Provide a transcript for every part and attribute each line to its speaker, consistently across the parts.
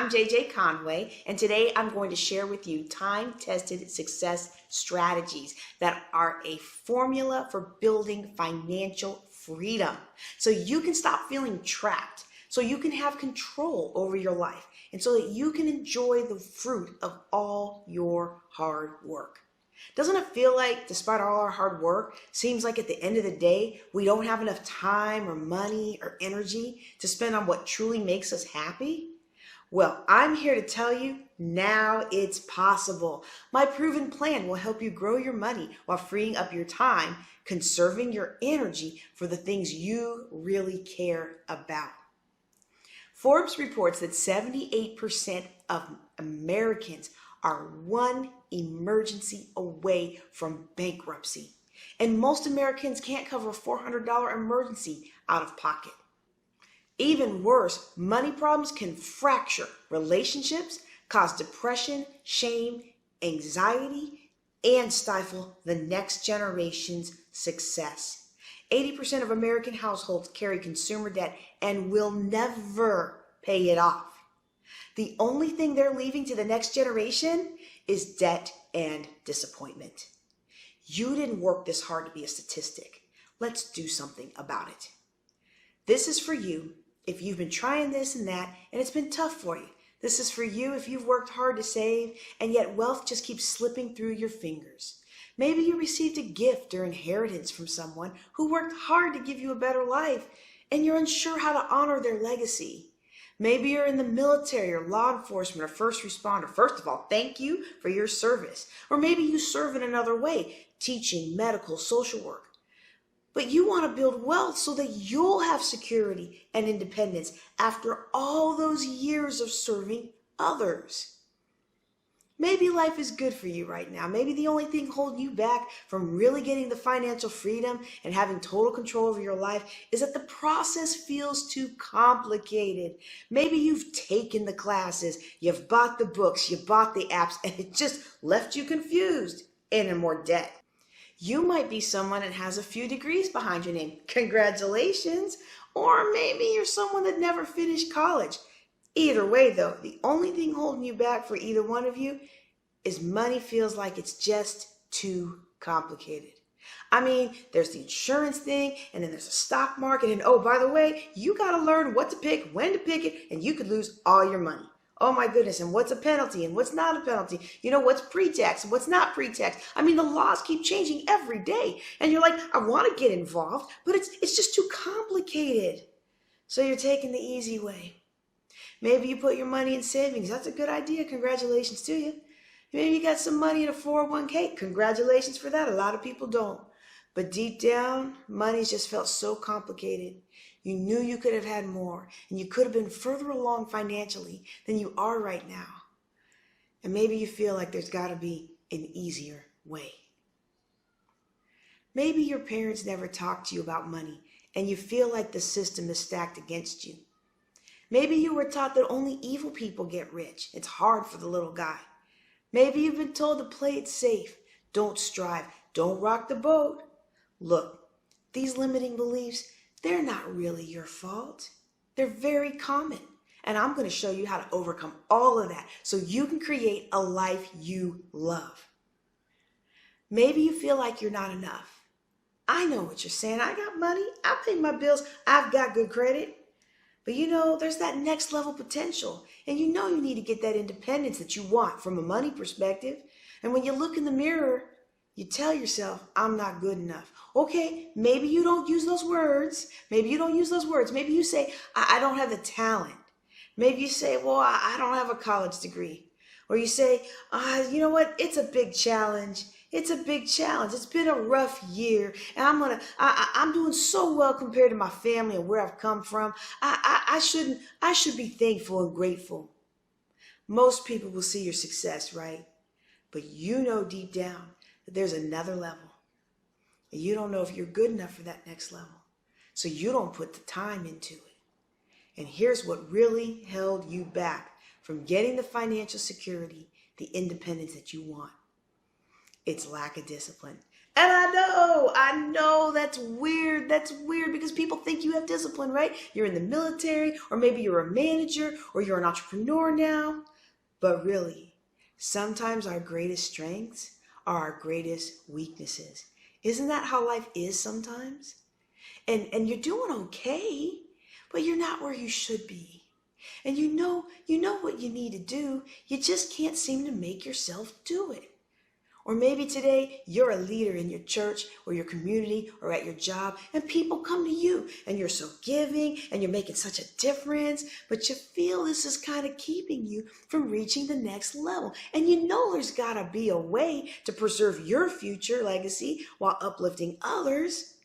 Speaker 1: I'm JJ Conway, and today I'm going to share with you time-tested success strategies that are a formula for building financial freedom so you can stop feeling trapped, so you can have control over your life, and so that you can enjoy the fruit of all your hard work. Doesn't it feel like, despite all our hard work, seems like at the end of the day, we don't have enough time or money or energy to spend on what truly makes us happy? Well, I'm here to tell you, now it's possible. My proven plan will help you grow your money while freeing up your time, conserving your energy for the things you really care about. Forbes reports that 78% of Americans are one emergency away from bankruptcy. And most Americans can't cover a $400 emergency out of pocket. Even worse, money problems can fracture relationships, cause depression, shame, anxiety, and stifle the next generation's success. 80% of American households carry consumer debt and will never pay it off. The only thing they're leaving to the next generation is debt and disappointment. You didn't work this hard to be a statistic. Let's do something about it. This is for you if you've been trying this and that and it's been tough for you. This is for you if you've worked hard to save and yet wealth just keeps slipping through your fingers. Maybe you received a gift or inheritance from someone who worked hard to give you a better life and you're unsure how to honor their legacy. Maybe you're in the military or law enforcement or first responder. First of all, thank you for your service. Or maybe you serve in another way, teaching, medical, social work. But you want to build wealth so that you'll have security and independence after all those years of serving others. Maybe life is good for you right now. Maybe the only thing holding you back from really getting the financial freedom and having total control over your life is that the process feels too complicated. Maybe you've taken the classes, you've bought the books, you bought the apps, and it just left you confused and in more debt. You might be someone that has a few degrees behind your name. Congratulations. Or maybe you're someone that never finished college. Either way, though, the only thing holding you back for either one of you is money feels like it's just too complicated. I mean, there's the insurance thing, and then there's a stock market, and oh, by the way, you got to learn what to pick, when to pick it, and you could lose all your money. Oh my goodness, and what's a penalty and what's not a penalty? You know, what's pre-tax and what's not pre-tax? I mean, the laws keep changing every day, and you're like, I want to get involved, but it's just too complicated. So you're taking the easy way. Maybe you put your money in savings. That's a good idea. Congratulations to you. Maybe you got some money in a 401k. Congratulations for that. A lot of people don't. But deep down, money's just felt so complicated. You knew you could have had more, and you could have been further along financially than you are right now. And maybe you feel like there's got to be an easier way. Maybe your parents never talked to you about money, and you feel like the system is stacked against you. Maybe you were taught that only evil people get rich. It's hard for the little guy. Maybe you've been told to play it safe. Don't strive. Don't rock the boat. Look, these limiting beliefs, they're not really your fault. They're very common. And I'm going to show you how to overcome all of that so you can create a life you love. Maybe you feel like you're not enough. I know what you're saying. I got money. I pay my bills. I've got good credit. But you know, there's that next level potential. And you know you need to get that independence that you want from a money perspective. And when you look in the mirror, you tell yourself, I'm not good enough. Okay, maybe you don't use those words. Maybe you don't use those words. Maybe you say, I don't have the talent. Maybe you say, well, I don't have a college degree. Or you say, you know what? It's a big challenge. It's a big challenge. It's been a rough year, and I'm doing so well compared to my family and where I've come from. I should be thankful and grateful. Most people will see your success, right? But you know deep down that there's another level. And you don't know if you're good enough for that next level. So you don't put the time into it. And here's what really held you back from getting the financial security, the independence that you want. It's lack of discipline. And I know that's that's weird. That's weird because people think you have discipline, right? You're in the military, or maybe you're a manager, or you're an entrepreneur now. But really, sometimes our greatest strengths are our greatest weaknesses. Isn't that how life is sometimes? And you're doing okay, but you're not where you should be. And you know what you need to do. You just can't seem to make yourself do it. Or maybe today you're a leader in your church or your community or at your job, and people come to you and you're so giving and you're making such a difference, but you feel this is kind of keeping you from reaching the next level. And you know there's got to be a way to preserve your future legacy while uplifting others.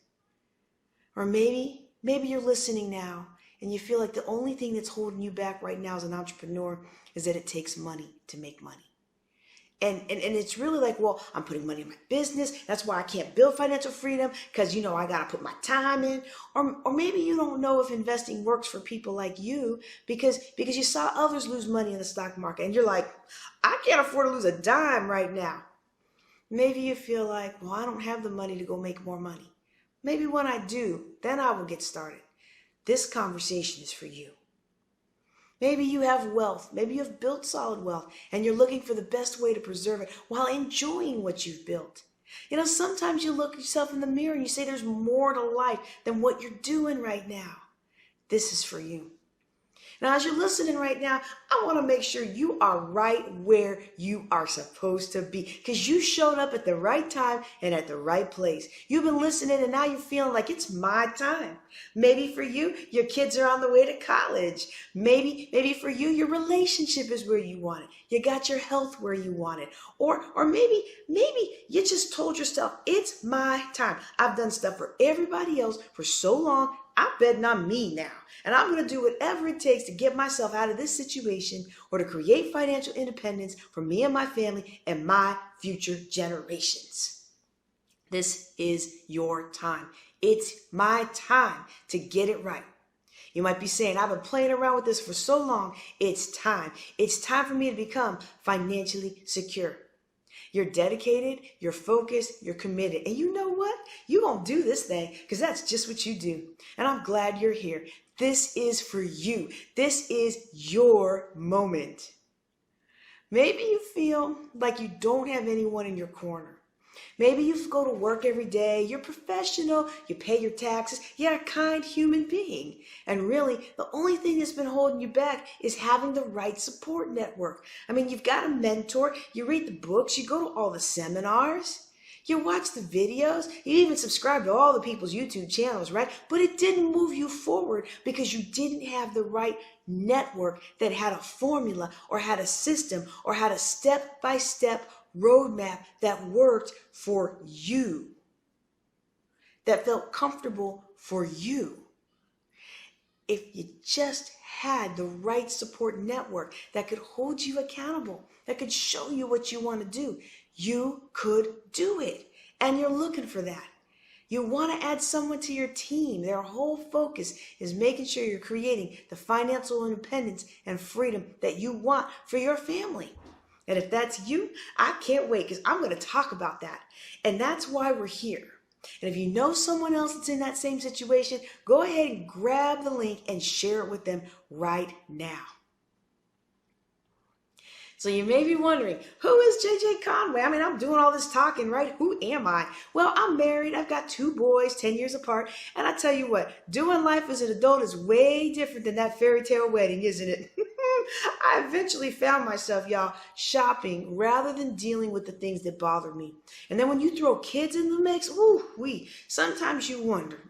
Speaker 1: Or maybe you're listening now and you feel like the only thing that's holding you back right now as an entrepreneur is that it takes money to make money. And it's really like, well, I'm putting money in my business. That's why I can't build financial freedom because, I got to put my time in. Or maybe you don't know if investing works for people like you because you saw others lose money in the stock market. And you're like, I can't afford to lose a dime right now. Maybe you feel like, well, I don't have the money to go make more money. Maybe when I do, then I will get started. This conversation is for you. Maybe you have wealth. Maybe you have built solid wealth and you're looking for the best way to preserve it while enjoying what you've built. Sometimes you look yourself in the mirror and you say there's more to life than what you're doing right now. This is for you. Now, as you're listening right now, I want to make sure you are right where you are supposed to be because you showed up at the right time and at the right place. You've been listening and now you're feeling like it's my time. Maybe for you, your kids are on the way to college. Maybe for you, your relationship is where you want it. You got your health where you want it. Or maybe you just told yourself, it's my time. I've done stuff for everybody else for so long. I'm betting on me now. And I'm going to do whatever it takes to get myself out of this situation or to create financial independence for me and my family and my future generations. This is your time. It's my time to get it right. You might be saying, I've been playing around with this for so long. It's time. It's time for me to become financially secure. You're dedicated, you're focused, you're committed. And you know what? You're going to do this thing because that's just what you do. And I'm glad you're here. This is for you. This is your moment. Maybe you feel like you don't have anyone in your corner. Maybe you go to work every day, you're professional, you pay your taxes, you're a kind human being. And really, the only thing that's been holding you back is having the right support network. I mean, you've got a mentor, you read the books, you go to all the seminars, you watch the videos, you even subscribe to all the people's YouTube channels, right? But it didn't move you forward because you didn't have the right network that had a formula or had a system or had a step-by-step roadmap that worked for you, that felt comfortable for you. If you just had the right support network that could hold you accountable, that could show you what you want to do, you could do it. And you're looking for that. You want to add someone to your team. Their whole focus is making sure you're creating the financial independence and freedom that you want for your family. And if that's you, I can't wait because I'm going to talk about that. And that's why we're here. And if you know someone else that's in that same situation, go ahead and grab the link and share it with them right now. So you may be wondering, who is JJ Conway? I mean, I'm doing all this talking, right? Who am I? Well, I'm married. I've got 2 boys, 10 years apart. And I tell you what, doing life as an adult is way different than that fairy tale wedding, isn't it? I eventually found myself, y'all, shopping rather than dealing with the things that bother me. And then when you throw kids in the mix, sometimes you wonder,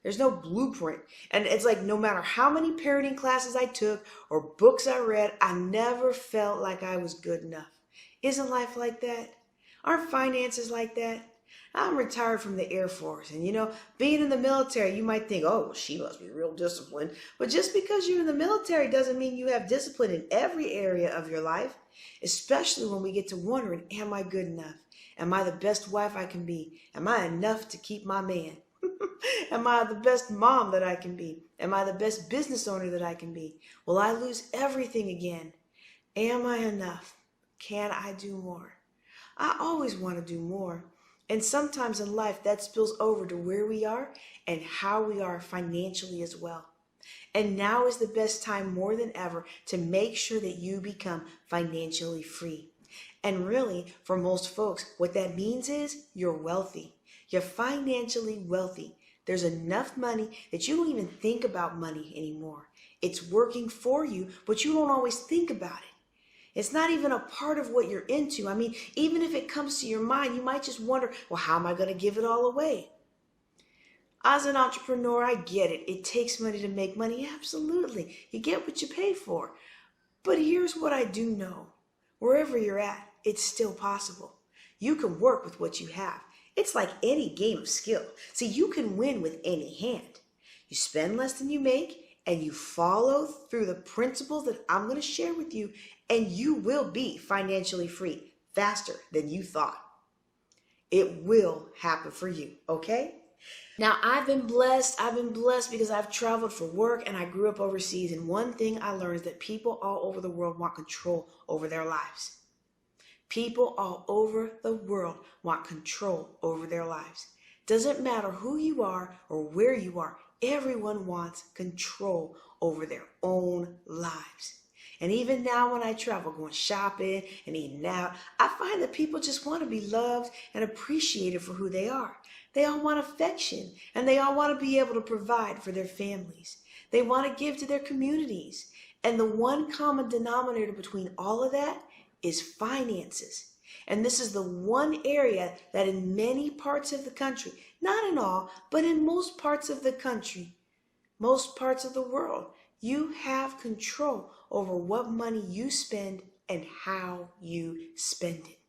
Speaker 1: there's no blueprint. And it's like no matter how many parenting classes I took or books I read, I never felt like I was good enough. Isn't life like that? Aren't finances like that? I'm retired from the Air Force. And being in the military, you might think, oh, well, she must be real disciplined. But just because you're in the military doesn't mean you have discipline in every area of your life, especially when we get to wondering, am I good enough? Am I the best wife I can be? Am I enough to keep my man? Am I the best mom that I can be? Am I the best business owner that I can be? Will I lose everything again? Am I enough? Can I do more? I always want to do more. And sometimes in life that spills over to where we are and how we are financially as well. And now is the best time more than ever to make sure that you become financially free. And really, for most folks, what that means is you're wealthy. You're financially wealthy. There's enough money that you don't even think about money anymore. It's working for you, but you don't always think about it. It's not even a part of what you're into. I mean, even if it comes to your mind, you might just wonder, well, how am I going to give it all away? As an entrepreneur, I get it. It takes money to make money. Absolutely. You get what you pay for. But here's what I do know. Wherever you're at, it's still possible. You can work with what you have. It's like any game of skill. See, you can win with any hand. You spend less than you make, and you follow through the principles that I'm going to share with you, and you will be financially free faster than you thought. It will happen for you, okay? Now, I've been blessed because I've traveled for work and I grew up overseas. And one thing I learned is that people all over the world want control over their lives. People all over the world want control over their lives. Doesn't matter who you are or where you are. Everyone wants control over their own lives. And even now when I travel, going shopping and eating out, I find that people just want to be loved and appreciated for who they are. They all want affection, and they all want to be able to provide for their families. They want to give to their communities. And the one common denominator between all of that is finances. And this is the one area that in many parts of the country, not in all, but in most parts of the country, most parts of the world, you have control over what money you spend and how you spend it.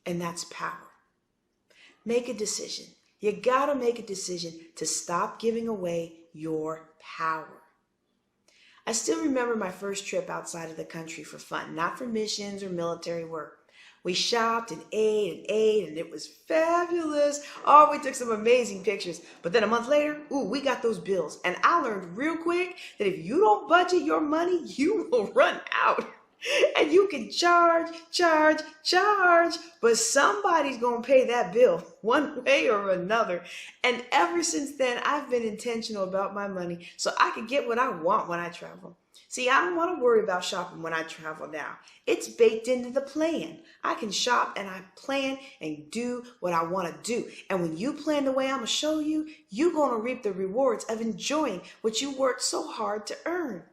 Speaker 1: And that's power. Make a decision. You got to make a decision to stop giving away your power. I still remember my first trip outside of the country for fun, not for missions or military work. We shopped and ate, and it was fabulous. Oh, we took some amazing pictures. But then a month later, we got those bills. And I learned real quick that if you don't budget your money, you will run out. And you can charge, but somebody's going to pay that bill one way or another. And ever since then, I've been intentional about my money so I can get what I want when I travel. See, I don't want to worry about shopping when I travel now. It's baked into the plan. I can shop and I plan and do what I want to do. And when you plan the way I'm going to show you, you're going to reap the rewards of enjoying what you worked so hard to earn.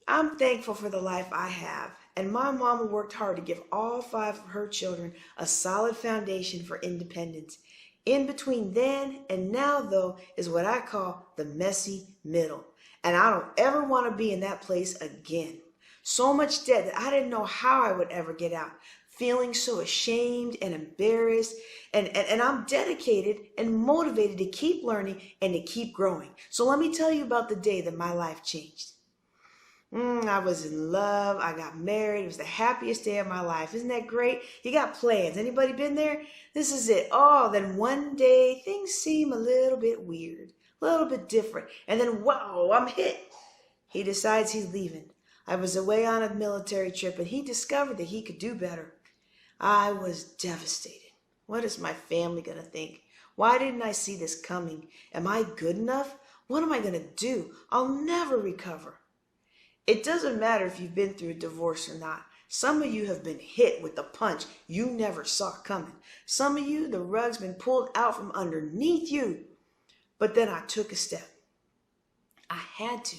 Speaker 1: I'm thankful for the life I have, and my mama worked hard to give all 5 of her children a solid foundation for independence. In between then and now, though, is what I call the messy middle, and I don't ever want to be in that place again. So much debt that I didn't know how I would ever get out, feeling so ashamed and embarrassed, and I'm dedicated and motivated to keep learning and to keep growing. So let me tell you about the day that my life changed. I was in love. I got married. It was the happiest day of my life. Isn't that great? You got plans. Anybody been there? This is it. Oh, then one day things seem a little bit weird, a little bit different. And then, wow, I'm hit. He decides he's leaving. I was away on a military trip and he discovered that he could do better. I was devastated. What is my family going to think? Why didn't I see this coming? Am I good enough? What am I going to do? I'll never recover. It doesn't matter if you've been through a divorce or not. Some of you have been hit with a punch you never saw coming. Some of you, the rug's been pulled out from underneath you. But then I took a step. I had to.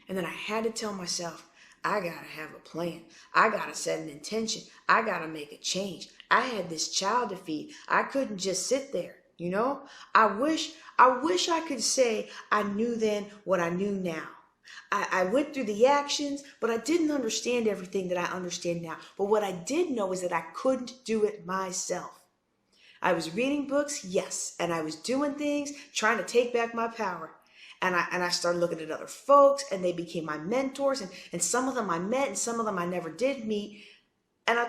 Speaker 1: And then I had to tell myself, I gotta have a plan. I gotta set an intention. I gotta make a change. I had this child to feed. I couldn't just sit there, you know? I wish I could say I knew then what I knew now. I went through the actions, but I didn't understand everything that I understand now. But what I did know is that I couldn't do it myself. I was reading books, yes, and I was doing things, trying to take back my power. And I started looking at other folks, and they became my mentors, and some of them I met, and some of them I never did meet. And I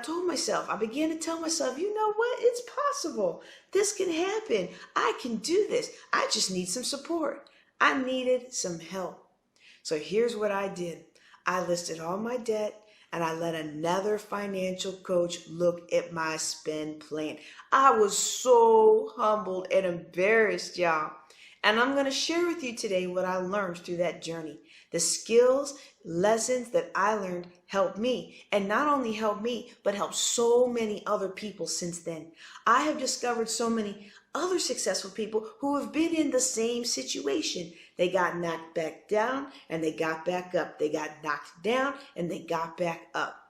Speaker 1: began to tell myself, you know what? It's possible. This can happen. I can do this. I just need some support. I needed some help. So here's what I did. I listed all my debt and I let another financial coach look at my spend plan. I was so humbled and embarrassed, y'all. And I'm going to share with you today what I learned through that journey. The skills, lessons that I learned helped me, and not only helped me, but helped so many other people since then. I have discovered so many other successful people who have been in the same situation. They got knocked back down and they got back up. They got knocked down and they got back up.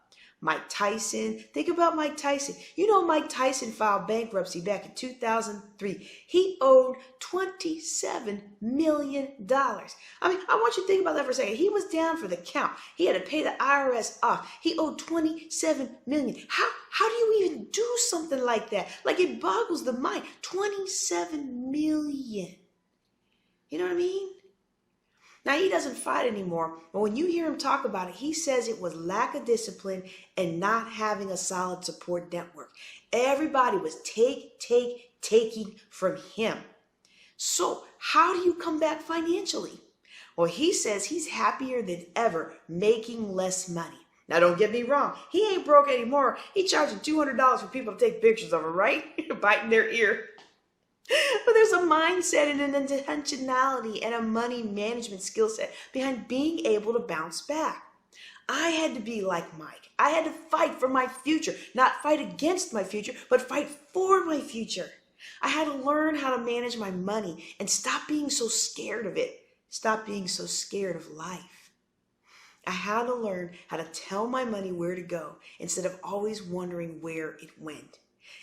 Speaker 1: Mike Tyson, think about Mike Tyson. You know, Mike Tyson filed bankruptcy back in 2003. He owed $27 million. I mean, I want you to think about that for a second. He was down for the count. He had to pay the IRS off. He owed $27 million. How do you even do something like that? Like, it boggles the mind. $27 million. You know what I mean? Now, he doesn't fight anymore, but when you hear him talk about it, he says it was lack of discipline and not having a solid support network. Everybody was taking from him. So how do you come back financially? Well, he says he's happier than ever making less money. Now, don't get me wrong. He ain't broke anymore. He charging $200 for people to take pictures of him, right? Biting their ear. But there's a mindset and an intentionality and a money management skill set behind being able to bounce back. I had to be like Mike. I had to fight for my future, not fight against my future, but fight for my future. I had to learn how to manage my money and stop being so scared of it. Stop being so scared of life. I had to learn how to tell my money where to go instead of always wondering where it went.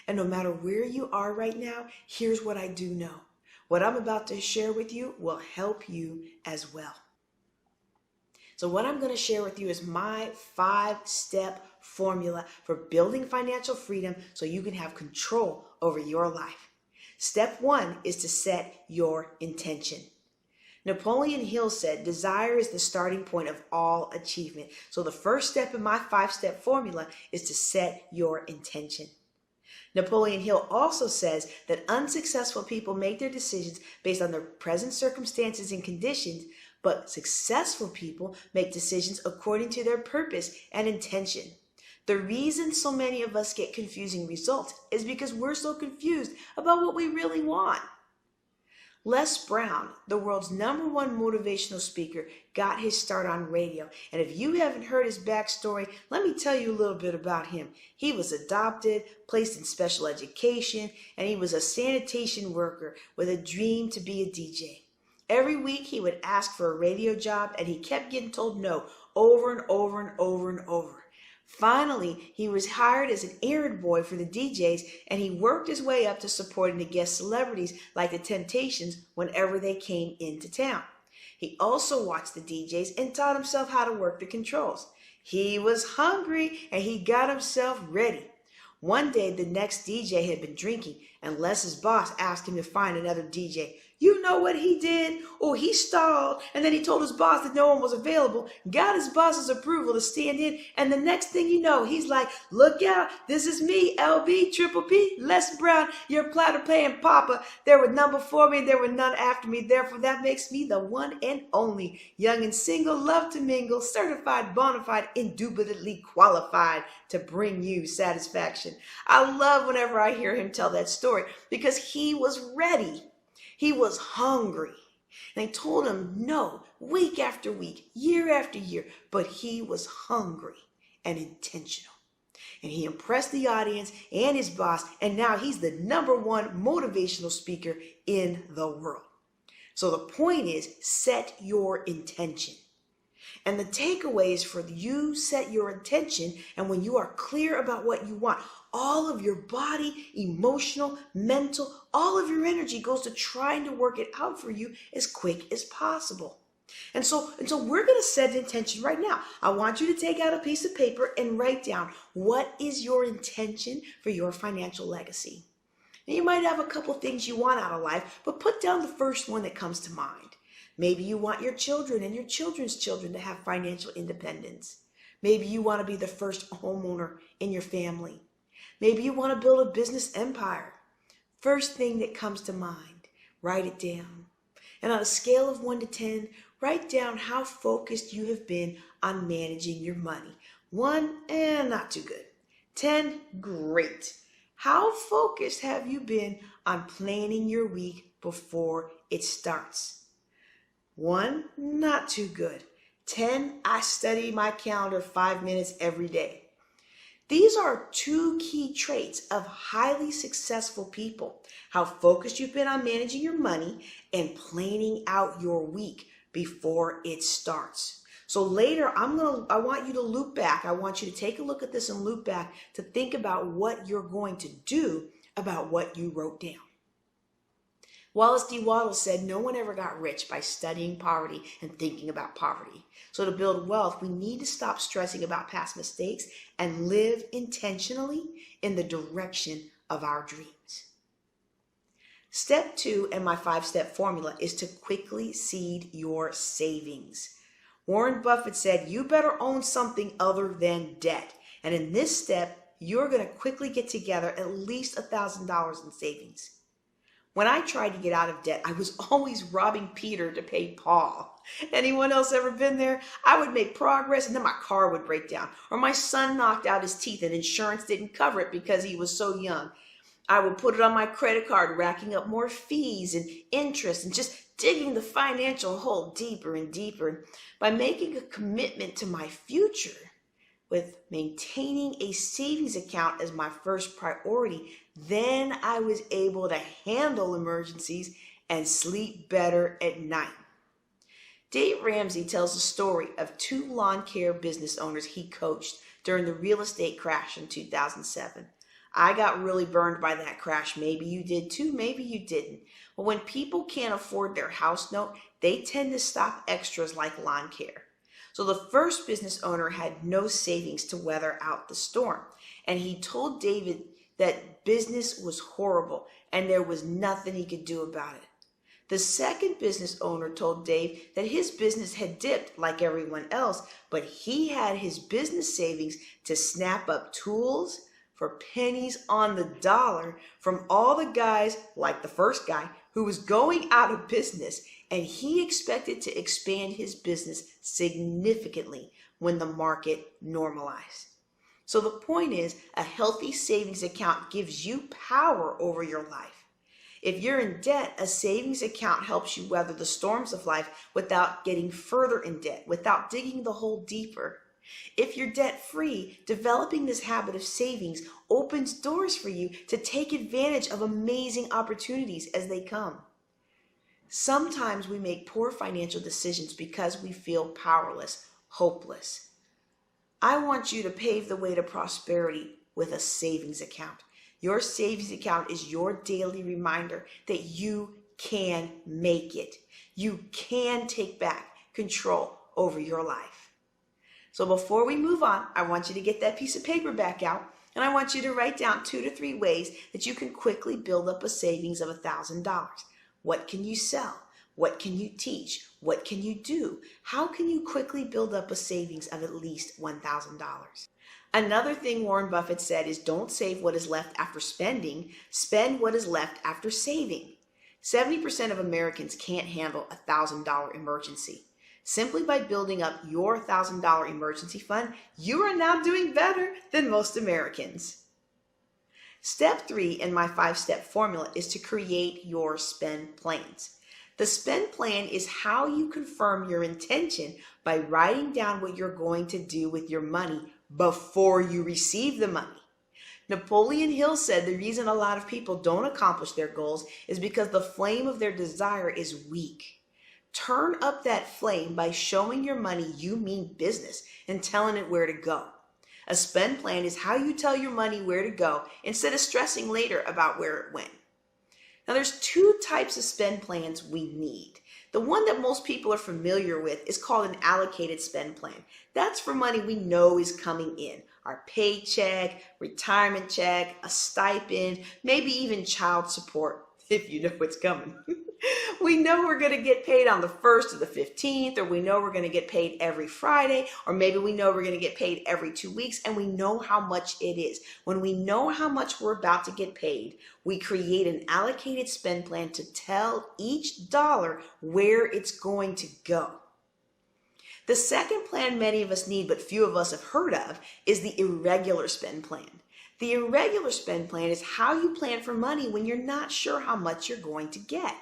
Speaker 1: And no matter where you are right now, here's what I do know. What I'm about to share with you will help you as well. So what I'm going to share with you is my 5-step formula for building financial freedom so you can have control over your life. Step 1 is to set your intention. Napoleon Hill said, desire is the starting point of all achievement. So the first step in my 5-step formula is to set your intention. Napoleon Hill also says that unsuccessful people make their decisions based on their present circumstances and conditions, but successful people make decisions according to their purpose and intention. The reason so many of us get confusing results is because we're so confused about what we really want. Les Brown, the world's #1 motivational speaker, got his start on radio. And if you haven't heard his backstory, let me tell you a little bit about him. He was adopted, placed in special education, and he was a sanitation worker with a dream to be a DJ. Every week he would ask for a radio job, and he kept getting told no over and over and over and over. Finally, he was hired as an errand boy for the DJs, and he worked his way up to supporting the guest celebrities like the Temptations whenever they came into town. He also watched the DJs and taught himself how to work the controls. He was hungry, and he got himself ready. One day, the next DJ had been drinking, and Les's boss asked him to find another DJ. You know what he did? Oh, he stalled, and then he told his boss that no one was available, got his boss's approval to stand in, and the next thing you know, he's like, look out, this is me, LB, Triple P, Les Brown, your platter playing papa. There were none before me, and there were none after me, therefore that makes me the one and only. Young and single, love to mingle, certified, bona fide, indubitably qualified to bring you satisfaction. I love whenever I hear him tell that story because he was ready. He was hungry. And they told him no, week after week, year after year, but he was hungry and intentional. And he impressed the audience and his boss, and now he's the #1 motivational speaker in the world. So the point is, set your intention. And the takeaway is for you set your intention, and when you are clear about what you want, all of your body, emotional, mental, all of your energy goes to trying to work it out for you as quick as possible. And so we're going to set an intention right now. I want you to take out a piece of paper and write down, what is your intention for your financial legacy? Now, you might have a couple things you want out of life, but put down the first one that comes to mind. Maybe you want your children and your children's children to have financial independence. Maybe you want to be the first homeowner in your family. Maybe you want to build a business empire. First thing that comes to mind, write it down. And on a scale of 1 to 10, write down how focused you have been on managing your money. 1, not too good. 10, great. How focused have you been on planning your week before it starts? 1, not too good. 10, I study my calendar 5 minutes every day. These are 2 key traits of highly successful people: how focused you've been on managing your money and planning out your week before it starts. So later, I want you to loop back. I want you to take a look at this and loop back to think about what you're going to do about what you wrote down. Wallace D. Wattles said, no one ever got rich by studying poverty and thinking about poverty. So to build wealth, we need to stop stressing about past mistakes and live intentionally in the direction of our dreams. Step 2 in my 5-step formula is to quickly seed your savings. Warren Buffett said, you better own something other than debt. And in this step, you're going to quickly get together at least $1,000 in savings. When I tried to get out of debt, I was always robbing Peter to pay Paul. Anyone else ever been there? I would make progress and then my car would break down. Or my son knocked out his teeth and insurance didn't cover it because he was so young. I would put it on my credit card, racking up more fees and interest and just digging the financial hole deeper and deeper. By making a commitment to my future, with maintaining a savings account as my first priority, then I was able to handle emergencies and sleep better at night. Dave Ramsey tells a story of 2 lawn care business owners he coached during the real estate crash in 2007. I got really burned by that crash. Maybe you did too, maybe you didn't. But when people can't afford their house note, they tend to stop extras like lawn care. So the first business owner had no savings to weather out the storm. And he told David that business was horrible and there was nothing he could do about it. The second business owner told Dave that his business had dipped like everyone else, but he had his business savings to snap up tools for pennies on the dollar from all the guys, like the first guy, who was going out of business, and he expected to expand his business significantly when the market normalized. So the point is, a healthy savings account gives you power over your life. If you're in debt, a savings account helps you weather the storms of life without getting further in debt, without digging the hole deeper. If you're debt-free, developing this habit of savings opens doors for you to take advantage of amazing opportunities as they come. Sometimes we make poor financial decisions because we feel powerless, hopeless. I want you to pave the way to prosperity with a savings account. Your savings account is your daily reminder that you can make it. You can take back control over your life. So before we move on, I want you to get that piece of paper back out, and I want you to write down 2 to 3 ways that you can quickly build up a savings of $1,000. What can you sell? What can you teach? What can you do? How can you quickly build up a savings of at least $1,000? Another thing Warren Buffett said is don't save what is left after spending, spend what is left after saving. 70% of Americans can't handle a $1,000 emergency. Simply by building up your $1,000 emergency fund, you are now doing better than most Americans. Step 3 in my 5-step formula is to create your spend plans. The spend plan is how you confirm your intention by writing down what you're going to do with your money before you receive the money. Napoleon Hill said the reason a lot of people don't accomplish their goals is because the flame of their desire is weak. Turn up that flame by showing your money you mean business and telling it where to go. A spend plan is how you tell your money where to go instead of stressing later about where it went. Now there's 2 types of spend plans we need. The one that most people are familiar with is called an allocated spend plan. That's for money we know is coming in. Our paycheck, retirement check, a stipend, maybe even child support, if you know what's coming. We know we're going to get paid on the 1st or the 15th, or we know we're going to get paid every Friday, or maybe we know we're going to get paid every 2 weeks, and we know how much it is. When we know how much we're about to get paid, we create an allocated spend plan to tell each dollar where it's going to go. The second plan many of us need but few of us have heard of is the irregular spend plan. The irregular spend plan is how you plan for money when you're not sure how much you're going to get.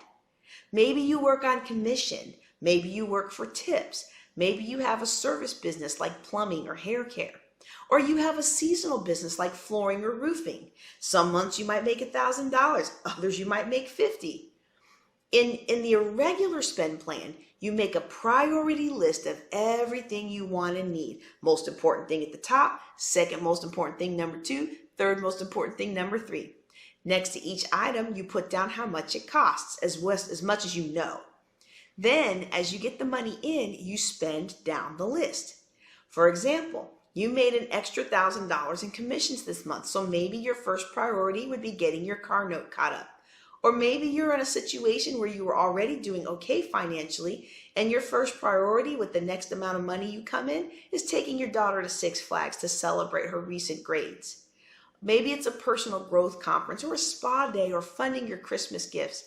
Speaker 1: Maybe you work on commission. Maybe you work for tips. Maybe you have a service business like plumbing or hair care. Or you have a seasonal business like flooring or roofing. Some months you might make $1,000. Others you might make $50. In the irregular spend plan, you make a priority list of everything you want and need. Most important thing at the top, second most important thing number 2, third most important thing number 3. Next to each item, you put down how much it costs, as much as you know. Then, as you get the money in, you spend down the list. For example, you made an extra $1,000 in commissions this month, so maybe your first priority would be getting your car note caught up. Or maybe you're in a situation where you were already doing okay financially, and your first priority with the next amount of money you come in is taking your daughter to Six Flags to celebrate her recent grades. Maybe it's a personal growth conference or a spa day or funding your Christmas gifts.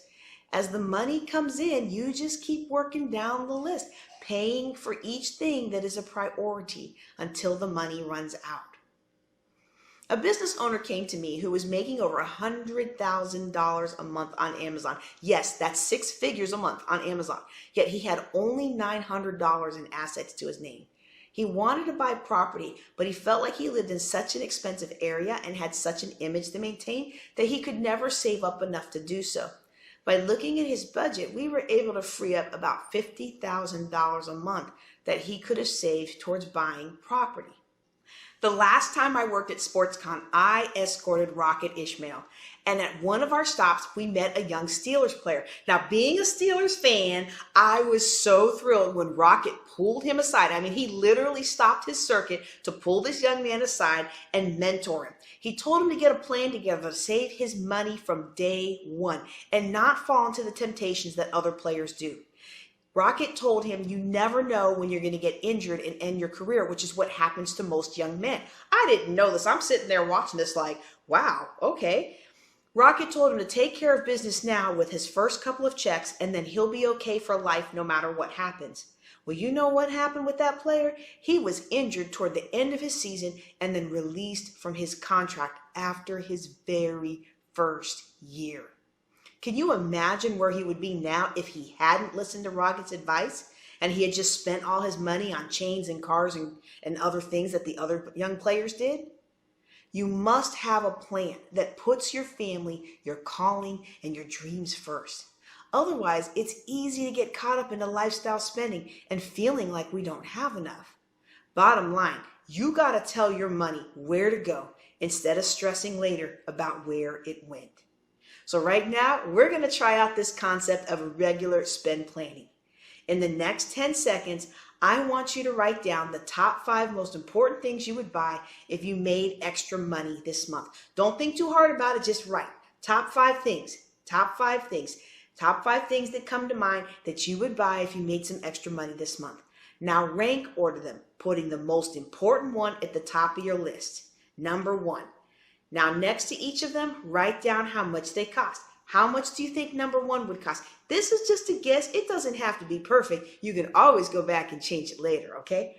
Speaker 1: As the money comes in, you just keep working down the list, paying for each thing that is a priority until the money runs out. A business owner came to me who was making over $100,000 a month on Amazon. Yes, that's 6 figures a month on Amazon. Yet he had only $900 in assets to his name. He wanted to buy property, but he felt like he lived in such an expensive area and had such an image to maintain that he could never save up enough to do so. By looking at his budget, we were able to free up about $50,000 a month that he could have saved towards buying property. The last time I worked at SportsCon, I escorted Rocket Ishmael. And at one of our stops, we met a young Steelers player. Now, being a Steelers fan, I was so thrilled when Rocket pulled him aside. I mean, he literally stopped his circuit to pull this young man aside and mentor him. He told him to get a plan together to save his money from day one and not fall into the temptations that other players do. Rocket told him, you never know when you're going to get injured and end your career, which is what happens to most young men. I didn't know this. I'm sitting there watching this like, wow, okay. Rocket told him to take care of business now with his first couple of checks, and then he'll be okay for life no matter what happens. Well, you know what happened with that player? He was injured toward the end of his season and then released from his contract after his very first year. Can you imagine where he would be now if he hadn't listened to Rocket's advice and he had just spent all his money on chains and cars and other things that the other young players did? You must have a plan that puts your family, your calling, and your dreams first. Otherwise, it's easy to get caught up into lifestyle spending and feeling like we don't have enough. Bottom line, you got to tell your money where to go instead of stressing later about where it went. So right now, we're going to try out this concept of irregular spend planning. In the next 10 seconds, I want you to write down the top 5 most important things you would buy if you made extra money this month. Don't think too hard about it, just write. Top 5 things, top 5 things, top 5 things that come to mind that you would buy if you made some extra money this month. Now rank order them, putting the most important one at the top of your list. Number 1. Now, next to each of them, write down how much they cost. How much do you think number 1 would cost? This is just a guess. It doesn't have to be perfect. You can always go back and change it later, okay?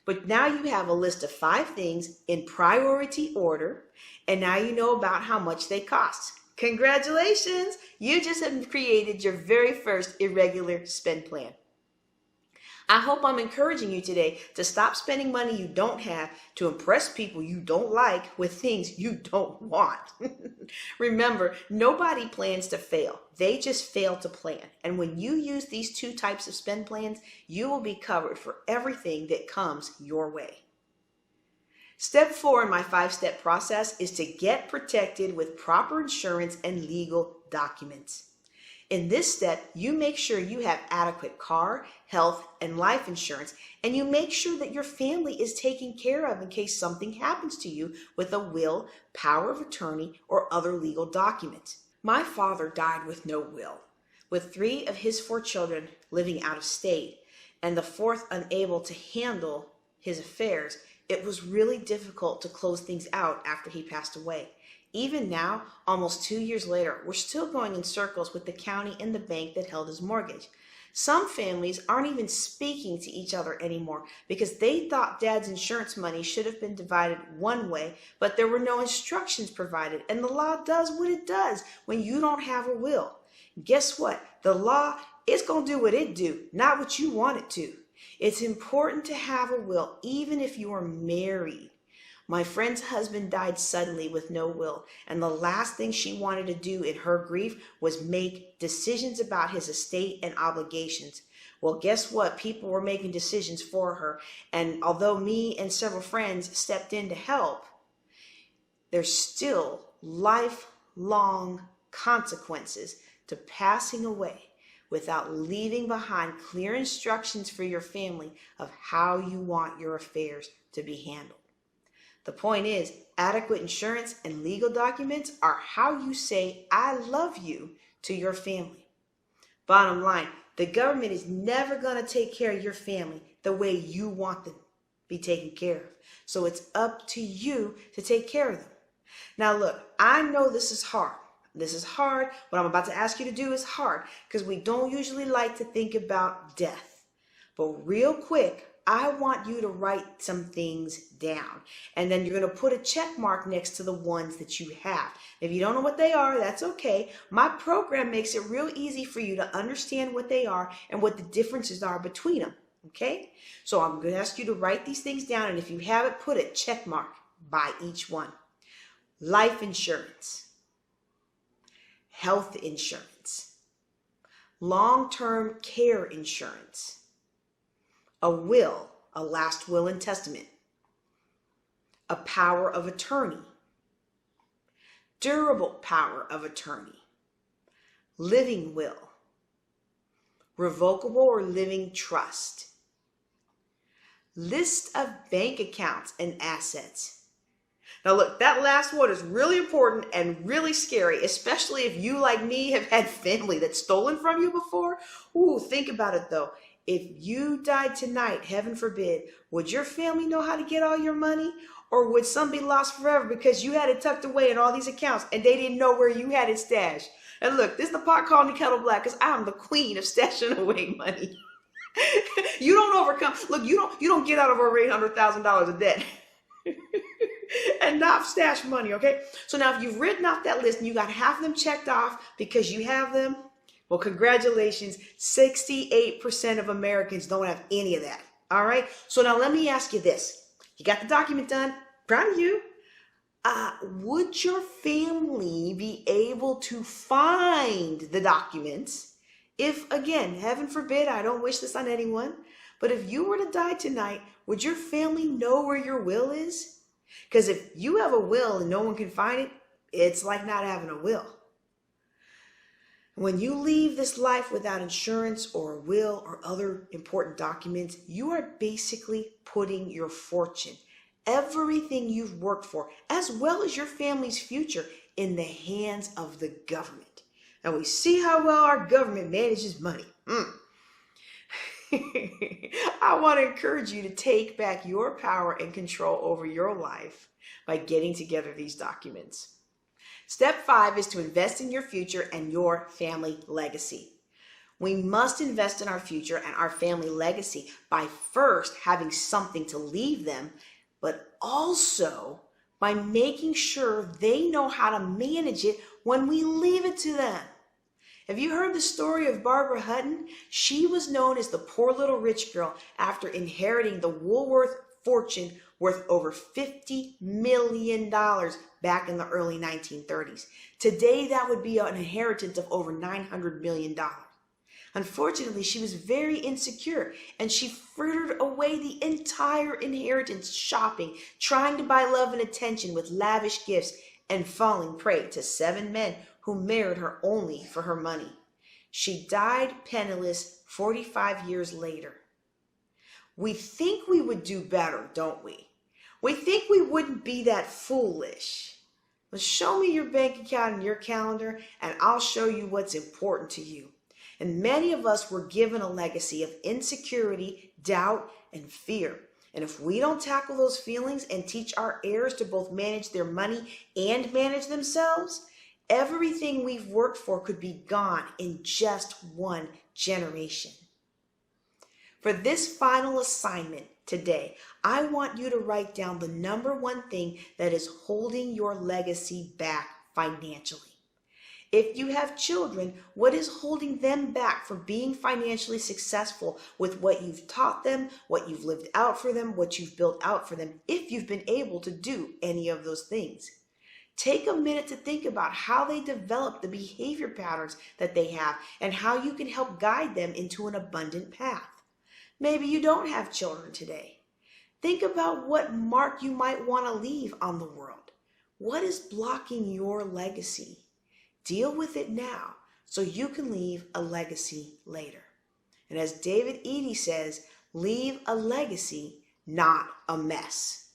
Speaker 1: But now you have a list of 5 things in priority order, and now you know about how much they cost. Congratulations! You just have created your very first irregular spend plan. I hope I'm encouraging you today to stop spending money you don't have to impress people you don't like with things you don't want. Remember, nobody plans to fail. They just fail to plan. And when you use these 2 types of spend plans, you will be covered for everything that comes your way. Step 4 in my 5-step process is to get protected with proper insurance and legal documents. In this step, you make sure you have adequate car, health, and life insurance, and you make sure that your family is taken care of in case something happens to you with a will, power of attorney, or other legal documents. My father died with no will, with 3 of his 4 children living out of state, and the 4th unable to handle his affairs. It was really difficult to close things out after he passed away. Even now, almost 2 years later, we're still going in circles with the county and the bank that held his mortgage. Some families aren't even speaking to each other anymore because they thought Dad's insurance money should have been divided one way, but there were no instructions provided, and the law does what it does when you don't have a will. Guess what? The law is going to do what it do, not what you want it to. It's important to have a will even if you are married. My friend's husband died suddenly with no will, and the last thing she wanted to do in her grief was make decisions about his estate and obligations. Well, guess what? People were making decisions for her, and although me and several friends stepped in to help, there's still lifelong consequences to passing away without leaving behind clear instructions for your family of how you want your affairs to be handled. The point is, adequate insurance and legal documents are how you say, "I love you" to your family. Bottom line, the government is never going to take care of your family the way you want them to be taken care of. So it's up to you to take care of them. Now look, I know this is hard. This is hard. What I'm about to ask you to do is hard because we don't usually like to think about death. But real quick, I want you to write some things down, and then you're going to put a check mark next to the ones that you have. If you don't know what they are, that's okay. My program makes it real easy for you to understand what they are and what the differences are between them, okay? So I'm going to ask you to write these things down, and if you have it, put a check mark by each one. Life insurance, health insurance, long-term care insurance, a will, a last will and testament, a power of attorney, durable power of attorney, living will, revocable or living trust, list of bank accounts and assets. Now look, that last one is really important and really scary, especially if you, like me, have had family that's stolen from you before. Ooh, think about it though. If you died tonight, heaven forbid, would your family know how to get all your money? Or would some be lost forever because you had it tucked away in all these accounts and they didn't know where you had it stashed? And look, this is the pot calling the kettle black because I'm the queen of stashing away money. You don't overcome. Look, you don't get out of over $800,000 of debt and not stash money, okay? So now if you've written off that list and you got half of them checked off because you have them, well, congratulations, 68% of Americans don't have any of that, all right? So now let me ask you this. You got the document done, proud of you. Would your family be able to find the documents if, again, heaven forbid, I don't wish this on anyone, but if you were to die tonight, would your family know where your will is? Because if you have a will and no one can find it, it's like not having a will. When you leave this life without insurance or a will or other important documents, you are basically putting your fortune, everything you've worked for, as well as your family's future, in the hands of the government. And we see how well our government manages money. I want to encourage you to take back your power and control over your life by getting together these documents. Step 5 is to invest in your future and your family legacy. We must invest in our future and our family legacy by first having something to leave them, but also by making sure they know how to manage it when we leave it to them. Have you heard the story of Barbara Hutton? She was known as the poor little rich girl after inheriting the Woolworth fortune worth over $50 million back in the early 1930s. Today, that would be an inheritance of over $900 million. Unfortunately, she was very insecure and she frittered away the entire inheritance shopping, trying to buy love and attention with lavish gifts and falling prey to 7 men who married her only for her money. She died penniless 45 years later. We think we would do better, don't we? We think we wouldn't be that foolish. Well, show me your bank account and your calendar, and I'll show you what's important to you. And many of us were given a legacy of insecurity, doubt, and fear. And if we don't tackle those feelings and teach our heirs to both manage their money and manage themselves, everything we've worked for could be gone in just one generation. For this final assignment today, I want you to write down the number one thing that is holding your legacy back financially. If you have children, what is holding them back from being financially successful with what you've taught them, what you've lived out for them, what you've built out for them, if you've been able to do any of those things? Take a minute to think about how they develop the behavior patterns that they have and how you can help guide them into an abundant path. Maybe you don't have children today. Think about what mark you might want to leave on the world. What is blocking your legacy? Deal with it now so you can leave a legacy later. And as David Eady says, leave a legacy, not a mess.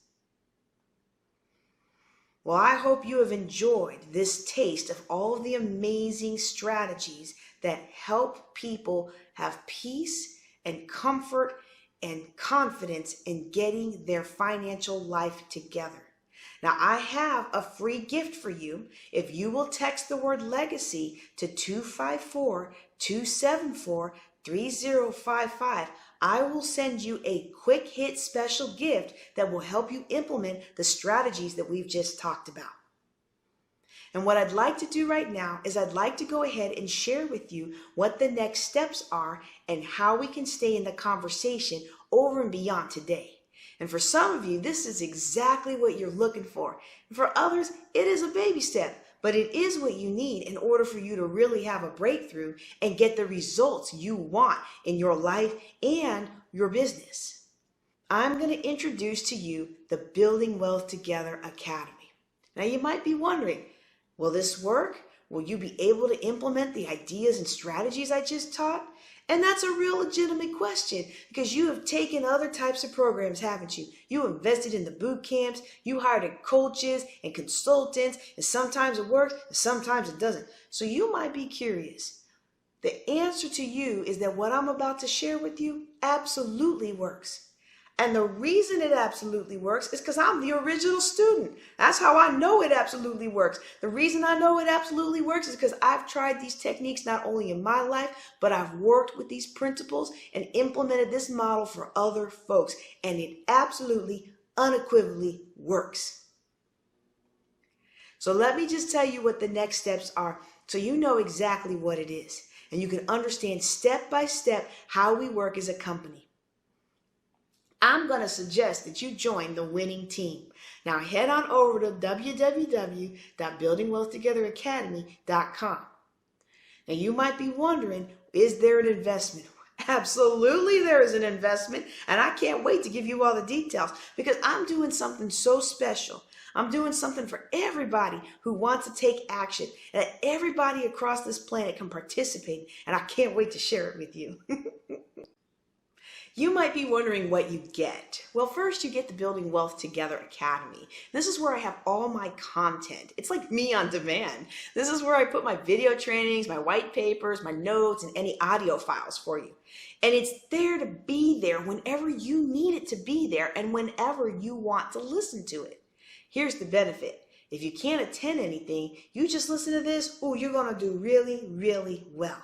Speaker 1: Well, I hope you have enjoyed this taste of all of the amazing strategies that help people have peace and comfort and confidence in getting their financial life together. Now, I have a free gift for you. If you will text the word legacy to 254-274-3055, I will send you a quick hit special gift that will help you implement the strategies that we've just talked about. And what I'd like to do right now is I'd like to go ahead and share with you what the next steps are and how we can stay in the conversation over and beyond today. And for some of you, this is exactly what you're looking for. And for others, it is a baby step, but it is what you need in order for you to really have a breakthrough and get the results you want in your life and your business. I'm going to introduce to you the Building Wealth Together Academy. Now, you might be wondering, will this work? Will you be able to implement the ideas and strategies I just taught? And that's a real legitimate question because you have taken other types of programs, haven't you? You invested in the boot camps, you hired coaches and consultants, and sometimes it works and sometimes it doesn't. So you might be curious. The answer to you is that what I'm about to share with you absolutely works. And the reason it absolutely works is because I'm the original student. That's how I know it absolutely works. The reason I know it absolutely works is because I've tried these techniques not only in my life, but I've worked with these principles and implemented this model for other folks. And it absolutely, unequivocally works. So let me just tell you what the next steps are so you know exactly what it is. And you can understand step by step how we work as a company. I'm going to suggest that you join the winning team. Now head on over to www.buildingwealthtogetheracademy.com. Now you might be wondering, is there an investment? Absolutely there is an investment, and I can't wait to give you all the details because I'm doing something so special. I'm doing something for everybody who wants to take action, and that everybody across this planet can participate, and I can't wait to share it with you. You might be wondering what you get. Well, first you get the Building Wealth Together Academy. This is where I have all my content. It's like me on demand. This is where I put my video trainings, my white papers, my notes, and any audio files for you. And it's there to be there whenever you need it to be there and whenever you want to listen to it. Here's the benefit. If you can't attend anything, you just listen to this, you're going to do really, really well.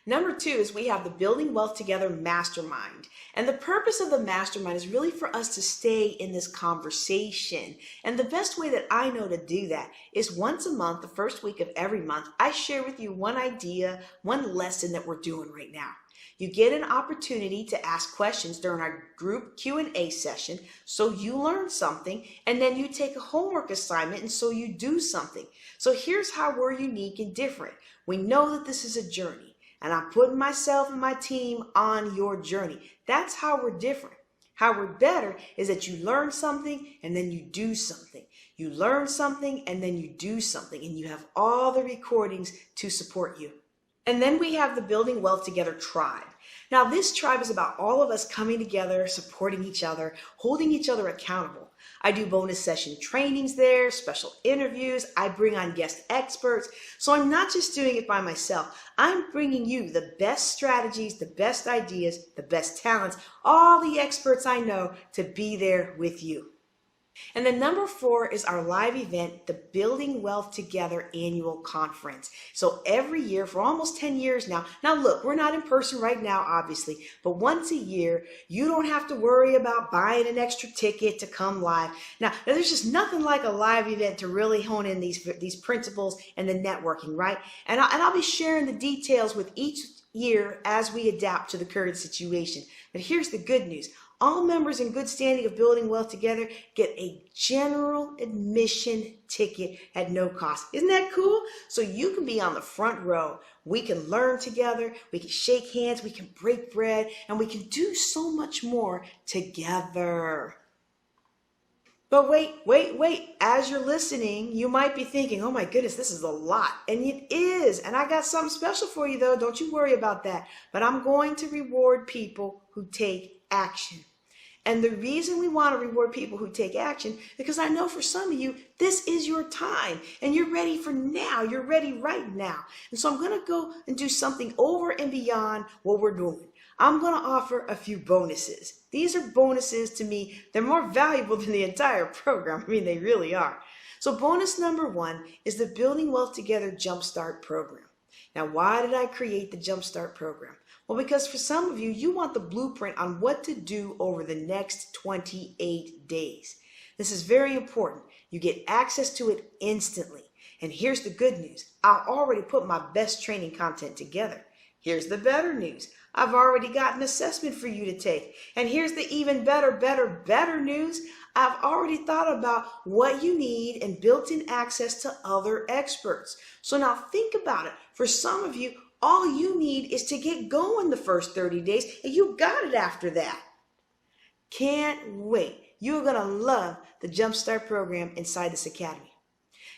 Speaker 1: Number 2 is we have the Building Wealth Together Mastermind. And the purpose of the mastermind is really for us to stay in this conversation. And the best way that I know to do that is once a month, the first week of every month, I share with you one idea, one lesson that we're doing right now. You get an opportunity to ask questions during our group Q&A session, so you learn something, and then you take a homework assignment, and so you do something. So here's how we're unique and different. We know that this is a journey. And I'm putting myself and my team on your journey. That's how we're different. How we're better is that you learn something and then you do something. You learn something and then you do something. And you have all the recordings to support you. And then we have the Building Wealth Together tribe. Now this tribe is about all of us coming together, supporting each other, holding each other accountable. I do bonus session trainings there, special interviews. I bring on guest experts. So I'm not just doing it by myself. I'm bringing you the best strategies, the best ideas, the best talents, all the experts I know to be there with you. And then number 4 is our live event, the Building Wealth Together Annual Conference. So every year for almost 10 years now. Now look, we're not in person right now, obviously, but once a year, you don't have to worry about buying an extra ticket to come live. Now there's just nothing like a live event to really hone in these principles and the networking, right? And I'll be sharing the details with each year as we adapt to the current situation. But here's the good news. All members in good standing of Building Wealth Together get a general admission ticket at no cost. Isn't that cool? So you can be on the front row. We can learn together. We can shake hands. We can break bread. And we can do so much more together. But wait. As you're listening, you might be thinking, oh my goodness, this is a lot. And it is. And I got something special for you, though. Don't you worry about that. But I'm going to reward people who take action. And the reason we want to reward people who take action, because I know for some of you, this is your time and you're ready for now. You're ready right now. And so I'm going to go and do something over and beyond what we're doing. I'm going to offer a few bonuses. These are bonuses to me. They're more valuable than the entire program. I mean, they really are. So bonus number 1 is the Building Wealth Together Jumpstart program. Now, why did I create the Jumpstart program? Well, because for some of you, you want the blueprint on what to do over the next 28 days. This is very important. You get access to it instantly. And here's the good news. I already put my best training content together. Here's the better news. I've already got an assessment for you to take. And here's the even better news. I've already thought about what you need and built-in access to other experts. So now think about it. For some of you, all you need is to get going the first 30 days, and you got it after that. Can't wait. You're going to love the Jumpstart program inside this academy.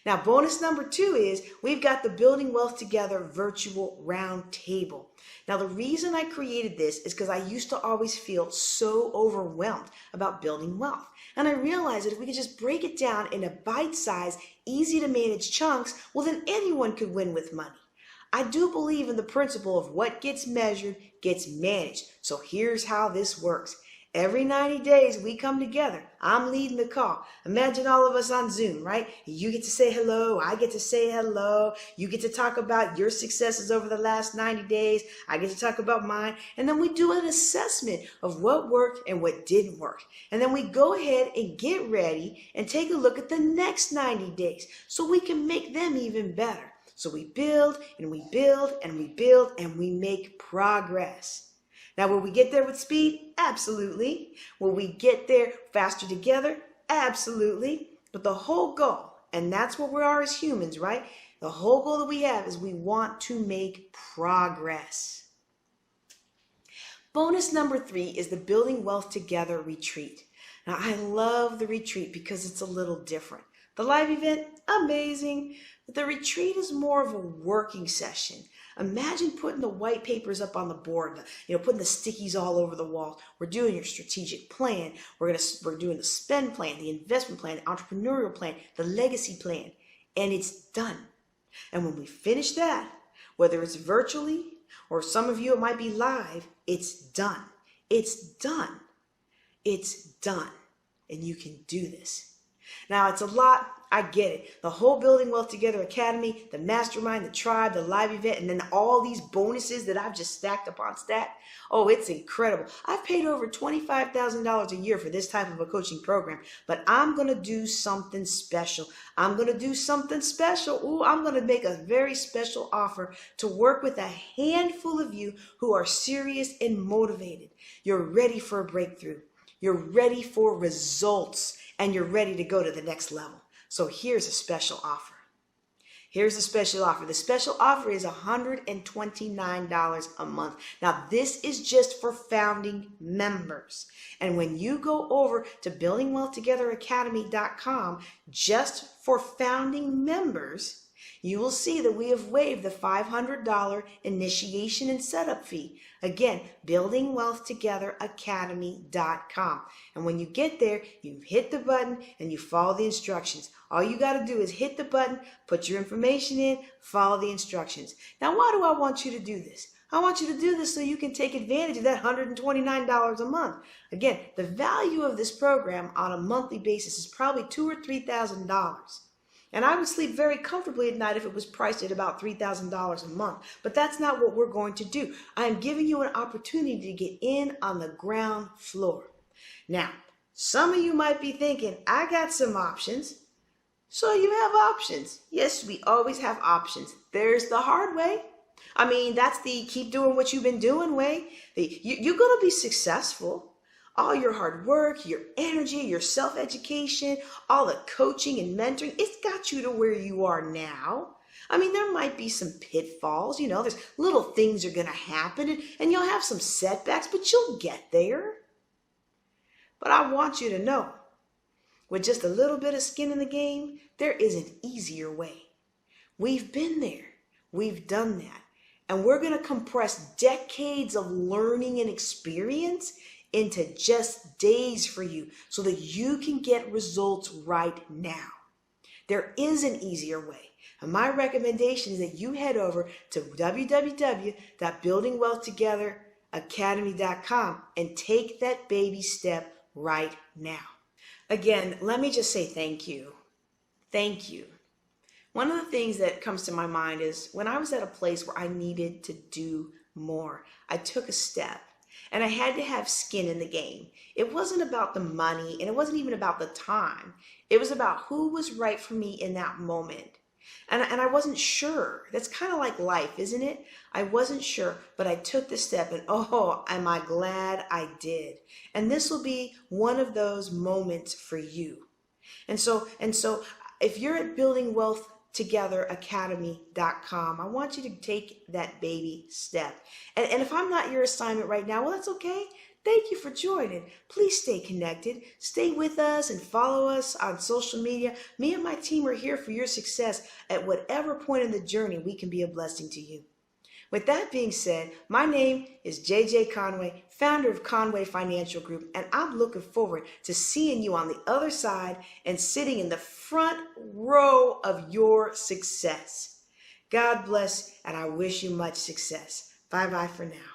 Speaker 1: Now, bonus number 2 is we've got the Building Wealth Together virtual roundtable. Now, the reason I created this is because I used to always feel so overwhelmed about building wealth. And I realized that if we could just break it down into bite-sized, easy-to-manage chunks, well, then anyone could win with money. I do believe in the principle of what gets measured gets managed. So here's how this works. Every 90 days we come together. I'm leading the call. Imagine all of us on Zoom, right? You get to say hello. I get to say hello. You get to talk about your successes over the last 90 days. I get to talk about mine. And then we do an assessment of what worked and what didn't work. And then we go ahead and get ready and take a look at the next 90 days so we can make them even better. So we build and we build and we build and we make progress. Now, will we get there with speed? Absolutely. Will we get there faster together? Absolutely. But the whole goal, and that's what we are as humans, right? The whole goal that we have is we want to make progress. Bonus number 3 is the Building Wealth Together retreat. Now, I love the retreat because it's a little different. The live event, amazing. But the retreat is more of a working session. Imagine putting the white papers up on the board, putting the stickies all over the wall. We're doing your strategic plan. We're doing the spend plan, the investment plan, the entrepreneurial plan, the legacy plan, and it's done. And when we finish that, whether it's virtually or some of you it might be live, it's done. It's done. It's done. And you can do this. Now, it's a lot. I get it. The whole Building Wealth Together Academy, the mastermind, the tribe, the live event, and then all these bonuses that I've just stacked upon stack. Oh, it's incredible. I've paid over $25,000 a year for this type of a coaching program, but I'm going to do something special. I'm going to do something special. Ooh, I'm going to make a very special offer to work with a handful of you who are serious and motivated. You're ready for a breakthrough. You're ready for results, and you're ready to go to the next level. So here's a special offer. Here's a special offer. The special offer is $129 a month. Now, this is just for founding members. And when you go over to buildingwealthtogetheracademy.com, just for founding members, you will see that we have waived the $500 initiation and setup fee. Again, buildingwealthtogetheracademy.com. And when you get there, you hit the button and you follow the instructions. All you got to do is hit the button, put your information in, follow the instructions. Now, why do I want you to do this? I want you to do this so you can take advantage of that $129 a month. Again, the value of this program on a monthly basis is probably $2,000 or $3,000. And I would sleep very comfortably at night if it was priced at about $3,000 a month. But that's not what we're going to do. I am giving you an opportunity to get in on the ground floor. Now, some of you might be thinking, I got some options. So you have options. Yes, we always have options. There's the hard way. I mean, that's the keep doing what you've been doing way. You're going to be successful. All your hard work, your energy, your self-education, all the coaching and mentoring, it's got you to where you are now. I mean, there might be some pitfalls, there's little things are going to happen and you'll have some setbacks, but you'll get there. But I want you to know, with just a little bit of skin in the game, there is an easier way. We've been there. We've done that. And we're going to compress decades of learning and experience into just days for you so that you can get results right now. There is an easier way. And my recommendation is that you head over to www.buildingwealthtogetheracademy.com and take that baby step right now. Again, let me just say thank you. Thank you. One of the things that comes to my mind is when I was at a place where I needed to do more, I took a step. And I had to have skin in the game. It wasn't about the money and it wasn't even about the time. It was about who was right for me in that moment. And I wasn't sure. That's kind of like life, isn't it? I wasn't sure, but I took the step and oh, am I glad I did. And this will be one of those moments for you. And so if you're at buildingwealthtogetheracademy.com, I want you to take that baby step. And if I'm not your assignment right now, well, that's okay. Thank you for joining. Please stay connected. Stay with us and follow us on social media. Me and my team are here for your success at whatever point in the journey we can be a blessing to you. With that being said, my name is JJ Conway, founder of Conway Financial Group, and I'm looking forward to seeing you on the other side and sitting in the front row of your success. God bless, and I wish you much success. Bye-bye for now.